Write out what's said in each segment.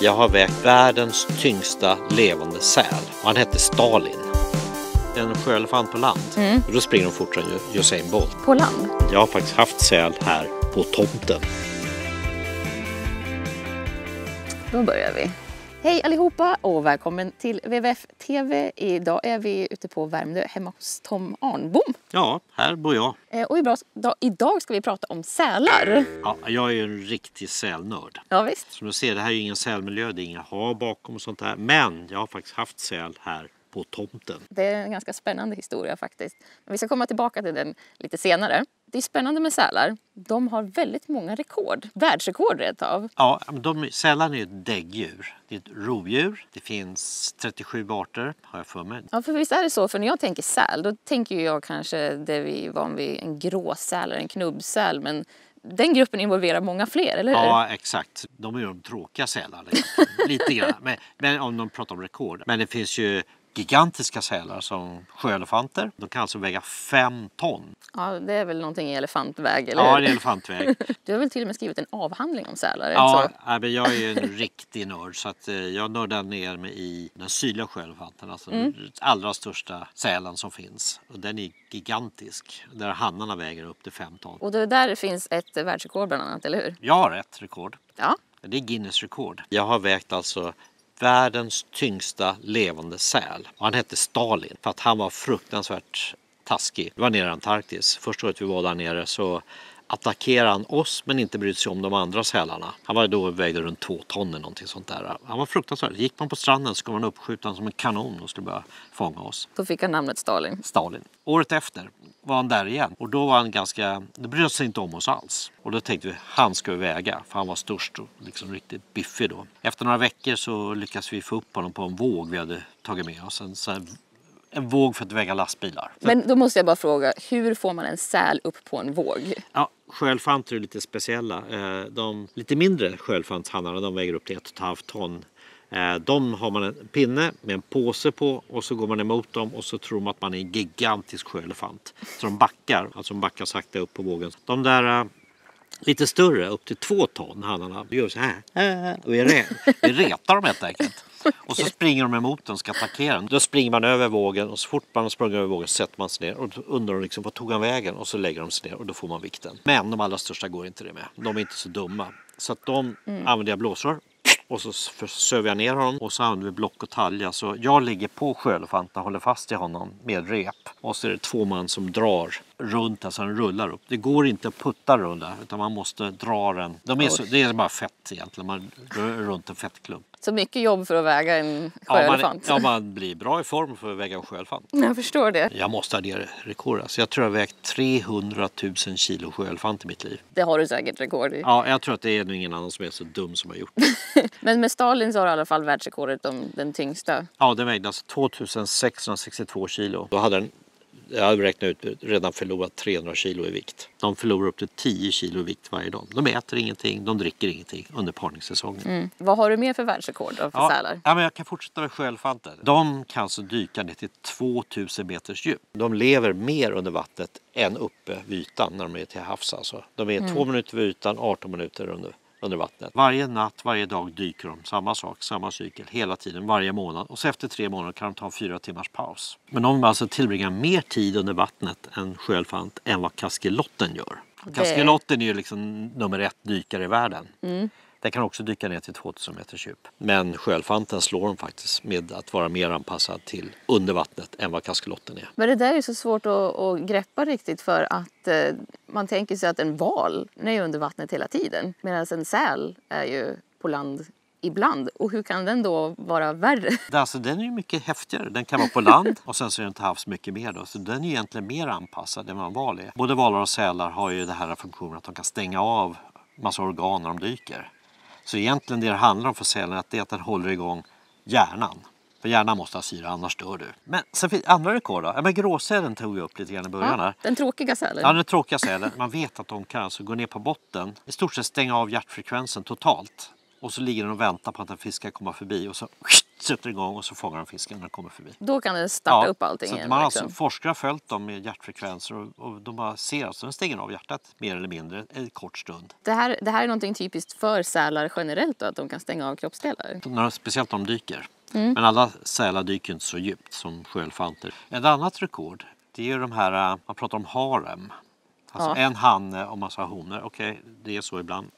Jag har vägt världens tyngsta levande säl och han hette Stalin. En sjöelefant på land. Och då springer de fortare än Usain Bolt. På land? Jag har faktiskt haft säl här på tomten. Då börjar vi. Hej allihopa och välkommen till WWF TV. Idag är vi ute på Värmdö hemma hos Tom Arnbom. Ja, här bor jag. Och idag ska vi prata om sälar. Ja, jag är ju en riktig sälnörd. Ja visst. Som du ser, det här är ju ingen sälmiljö, det är inga hav bakom och sånt där. Men jag har faktiskt haft säl här på tomten. Det är en ganska spännande historia faktiskt. Men vi ska komma tillbaka till den lite senare. Det är spännande med sälar. De har väldigt många rekord. Världsrekord rätt av. Ja, men sälar är ju ett däggdjur. Det är ett rovdjur. Det finns 37 arter, har jag för mig. Ja, för visst är det så. För när jag tänker säl, då tänker jag kanske det vi är van vid en gråsäl eller en knubbsäl. Men den gruppen involverar många fler, eller hur? Ja, exakt. De är ju de tråkiga sälarna. Lite grann. Men om de pratar om rekord. Men det finns ju gigantiska sälar som sjöelefanter. De kan alltså väga 5 ton. Ja, det är väl någonting i elefantväg, eller hur? Ja, det är elefantväg. Du har väl till och med skrivit en avhandling om sälar, Ja, men jag är ju en riktig nörd så att jag nördar ner mig i den sydliga sjöelefanten. Alltså den allra största sälen som finns. Och den är gigantisk. Där hannarna väger upp till 5 ton. Och det där finns ett världsrekord bland annat, eller hur? Jag har ett rekord. Ja. Det är Guinness rekord. Jag har vägt alltså världens tyngsta levande säl. Och han hette Stalin för att han var fruktansvärt taskig. Vi var nere i Antarktis. Första året vi var där nere så attackerade han oss men inte brydde sig om de andra sälarna. Han var då vägde runt 2 ton eller någonting sånt där. Han var fruktansvärt. Gick man på stranden så skulle man uppskjuta som en kanon och skulle börja fånga oss. Då fick han namnet Stalin. Stalin. Året efter var han där igen. Och då var han det brydde sig inte om oss alls. Och då tänkte vi, han ska vi väga. För han var störst och liksom riktigt biffig då. Efter några veckor så lyckades vi få upp honom på en våg vi hade tagit med oss. En våg för att väga lastbilar. Men då måste jag bara fråga, hur får man en säl upp på en våg? Ja, sjöelefanter är lite speciella. De lite mindre sjöelefantshannarna, de väger upp till 1,5 ton. De har man en pinne med en påse på och så går man emot dem och så tror man att man är en gigantisk sjöelefant. Så de backar sakta upp på vågen. De där lite större, upp till 2 ton hannarna, gör så här. Och vi retar dem helt enkelt. Och så springer de emot den och ska attackera den. Då springer man över vågen och så fort man har sprungit över vågen så sätter man sig ner. Och då undrar de liksom, vad tog han vägen? Och så lägger de sig ner och då får man vikten. Men de allra största går inte det med. De är inte så dumma. Så att de använder jag blåsrör. Och så söver jag ner honom och så använder vi block och talja. Så jag ligger på sjöelefanten och håller fast i honom med rep. Och så är det 2 man som drar runt, alltså den rullar upp. Det går inte att putta runt där, utan man måste dra den. Det är bara fett egentligen, man rör runt en fettklump. Så mycket jobb för att väga en sjöelefant. Ja, man blir bra i form för att väga en sjöelefant. Jag förstår det. Jag måste ha det rekord. Så jag tror jag har vägt 300 000 kilo sjöelefant i mitt liv. Det har du säkert rekord i. Ja, jag tror att det är nog ingen annan som är så dum som har gjort. Men med Stalin så har du i alla fall världsrekordet om den tyngsta. Ja, den vägde alltså 2662 kilo. Då hade den, jag hade räknat ut, redan förlorat 300 kilo i vikt. De förlorar upp till 10 kilo i vikt varje dag. De äter ingenting, de dricker ingenting under parningssäsongen. Vad har du mer för världsrekord för sälar? Ja, men jag kan fortsätta med sjöelefanter. De kan så dyka ner till 2000 meters djup. De lever mer under vattnet än uppe vid ytan när de är till havs. Alltså. De är 2 minuter vid ytan, 18 minuter under vattnet. Varje natt, varje dag dyker de. Samma sak, samma cykel. Hela tiden, varje månad. Och så efter 3 månader kan de ta 4 timmars paus. Men de alltså tillbringar mer tid under vattnet än sjöelefant än vad kaskelotten gör. Kaskelotten är ju liksom nummer 1 dykare i världen. Den kan också dyka ner till 2000 meters djup. Men sjöelefanten slår dem faktiskt med att vara mer anpassad till under vattnet än vad kaskelotten är. Men det där är så svårt att greppa riktigt för att man tänker sig att en val är under vattnet hela tiden. Medan en säl är ju på land ibland. Och hur kan den då vara värre? Alltså, den är ju mycket häftigare. Den kan vara på land och sen så är den till havs mycket mer. Då. Så den är egentligen mer anpassad än vad en val är. Både valar och sälar har ju den här funktionen att de kan stänga av massa organ när de dyker. Så egentligen det handlar om för sälen är att den håller igång hjärnan. För hjärnan måste ha syre, annars dör du. Men sen finns andra rekord då. Ja, men gråsälen tog vi upp lite grann i början här. Den tråkiga sälen. Ja, den tråkiga sälen. Man vet att de kan alltså gå ner på botten. I stort sett stänga av hjärtfrekvensen totalt. Och så ligger den och väntar på att en fisk ska komma förbi. Och så sätter igång och så fångar de fisken när den kommer förbi. Då kan den starta upp allting så igen. Man alltså, forskare har följt dem med hjärtfrekvenser och de bara ser att den stänger av hjärtat mer eller mindre en kort stund. Det här är någonting typiskt för sälar generellt då, att de kan stänga av kroppsdelar. Speciellt om de dyker. Men alla sälar dyker inte så djupt som sjöelefanter. Ett annat rekord, det är ju de här, man pratar om harem. Alltså en hanne och massa honor. Okej, det är så ibland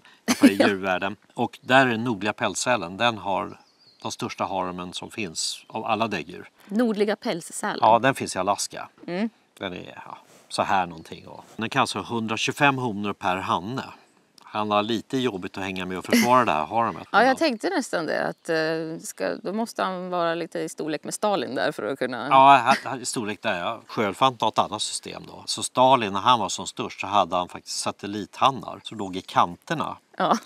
i djurvärlden. Och där är den nordliga pälssälen, den har de största haremen som finns av alla däggdjur. Nordliga pälssälen? Ja, den finns i Alaska. Den är så här någonting. Och den kan alltså 125 honor per hanne. Han har lite jobbigt att hänga med och försvara det här haremet. Ja, jag tänkte nästan det. Att, då måste han vara lite i storlek med Stalin där för att kunna... Ja, i storlek där. Ja. Sjöelefant har ett annat system då. Så Stalin, när han var som störst, så hade han faktiskt satellithannar som låg i kanterna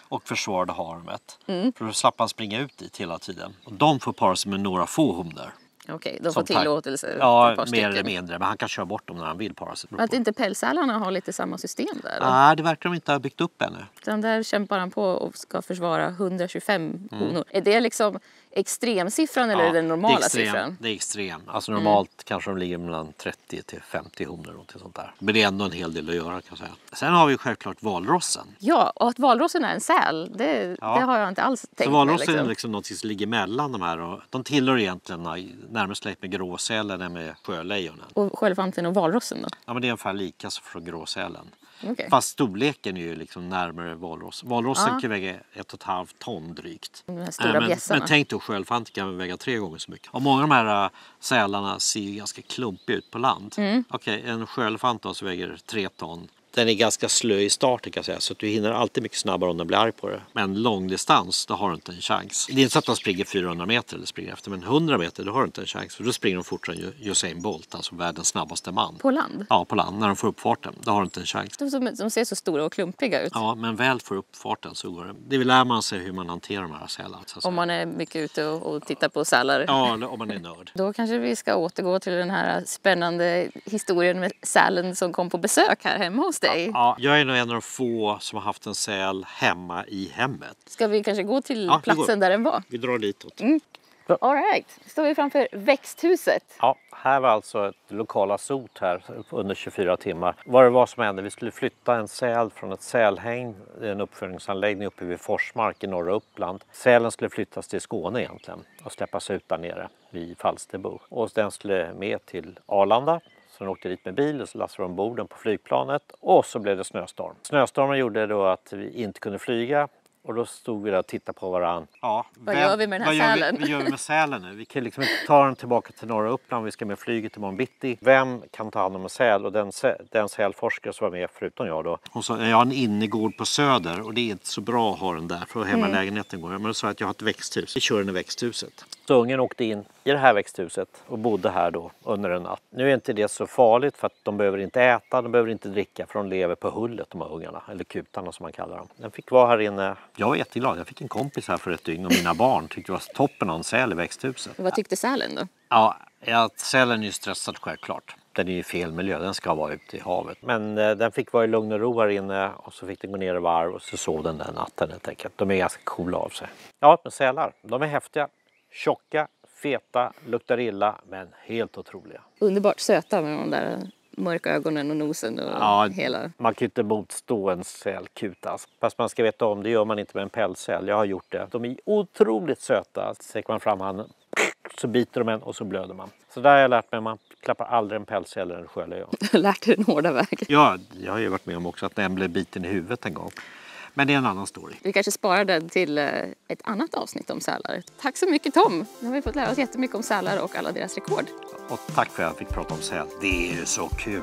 och försvarade haremet. För då slapp han springa ut dit hela tiden. Och de får para sig med några få honor. Okej, de får tillåtelse. Ja, mer eller mindre. Men han kan köra bort dem när han vill para sig. Men att inte pälssälarna har lite samma system där? Nej, det verkar de inte ha byggt upp ännu. Den där kämpar han på och ska försvara 125 honor. Är det liksom extremsiffran eller är det den normala siffran? Det är extrem. Alltså normalt kanske de ligger mellan 30 till 50 honor och sånt där. Men det är ändå en hel del att göra kan jag säga. Sen har vi självklart valrossen. Ja, och att valrossen är en säl, det har jag inte alls tänkt så valrossen mig. Är liksom något som ligger mellan de här. Och de tillhör egentligen närmast släkt med gråsälen än med sjölejonen. Och sjöelefanten och valrossen då? Ja, men det är ungefär lika som från gråsälen. Okay. Fast storleken är ju liksom närmare valross. Valrossen kan väga 1,5 ton drygt. De här stora bjässarna. Men tänk då, sjöelefanter kan väga 3 gånger så mycket. Och många av de här sälarna ser ju ganska klumpiga ut på land. Okej, en sjöelefant då så väger 3 ton. Den är ganska slö i starten kan jag säga, så att du hinner alltid mycket snabbare om den blir arg på det. Men långdistans, då har du inte en chans. Det är inte så att de springer 400 meter eller springer efter, men 100 meter, då har du inte en chans. För då springer de fortare än Usain Bolt, alltså världens snabbaste man. På land? Ja, på land. När de får upp farten, då har du inte en chans. De ser så stora och klumpiga ut. Ja, men väl får upp farten så går det. Det vill lär man sig hur man hanterar de här sälarna. Om man är mycket ute och tittar på sälar. Ja, om man är nörd. Då kanske vi ska återgå till den här spännande historien med sälen som kom på besök här hemma hos dig. Ja, jag är nog en av de få som har haft en säl hemma i hemmet. Ska vi kanske gå till platsen där den var? Vi drar ditåt. All right, då står vi framför växthuset. Ja, här var alltså ett lokala sot här under 24 timmar. Vad det var som hände, vi skulle flytta en säl från ett sälhägn, en uppfödningsanläggning uppe vid Forsmark i norra Uppland. Sälen skulle flyttas till Skåne egentligen och släppas ut där nere vid Falsterbo. Och den skulle med till Arlanda. Så de åkte dit med bil och så lastade de ombord på flygplanet och så blev det snöstorm. Snöstormen gjorde då att vi inte kunde flyga. Och då stod vi där och tittade på varandra. Ja, vad gör vi med den här sälen? Vad gör vi med sälen nu? Vi kan liksom inte ta den tillbaka till norra Uppland. Vi ska med flyget till morgon bitti. Vem kan ta hand om en säl? Och den sälforskare som var med, förutom jag då. Hon sa, jag har en innergård på Söder och det är inte så bra att ha den där. För hemma lägenheten går. Men då sa jag att jag har ett växthus. Vi kör den i växthuset. Så ungen åkte in i det här växthuset och bodde här då under en natt. Nu är inte det så farligt för att de behöver inte äta, de behöver inte dricka för de lever på hullet de här ungarna. Eller kutarna som man kallar dem. Den fick vara här inne. Jag var jätteglad. Jag fick en kompis här för ett dygn och mina barn tyckte det var toppen av en säl i växthuset. Vad tyckte sälen då? Ja, sälen är ju stressad självklart. Den är ju i fel miljö, den ska vara ute i havet. Men den fick vara i lugn och ro här inne och så fick den gå ner i varv och så sov den där natten helt enkelt. De är ganska coola av sig. Ja, men sälar, de är häftiga, tjocka, feta, luktar illa men helt otroliga. Underbart söta med de där mörka ögonen och nosen och hela. Man kan ju inte motstå en sälkutas. Fast man ska veta om, det gör man inte med en pälssäl. Jag har gjort det. De är otroligt söta. Sträcker man fram handen så biter de en och så blöder man. Så där har jag lärt mig, man klappar aldrig en pälssäl eller en sjölejon. Du har lärt dig den hårda vägen. Ja, jag har ju varit med om också att en blev biten i huvudet en gång. Men det är en annan story. Vi kanske sparar den till ett annat avsnitt om sälar. Tack så mycket Tom! Nu har vi fått lära oss jättemycket om sälar och alla deras rekord. Och tack för att jag fick prata om säl. Det är ju så kul!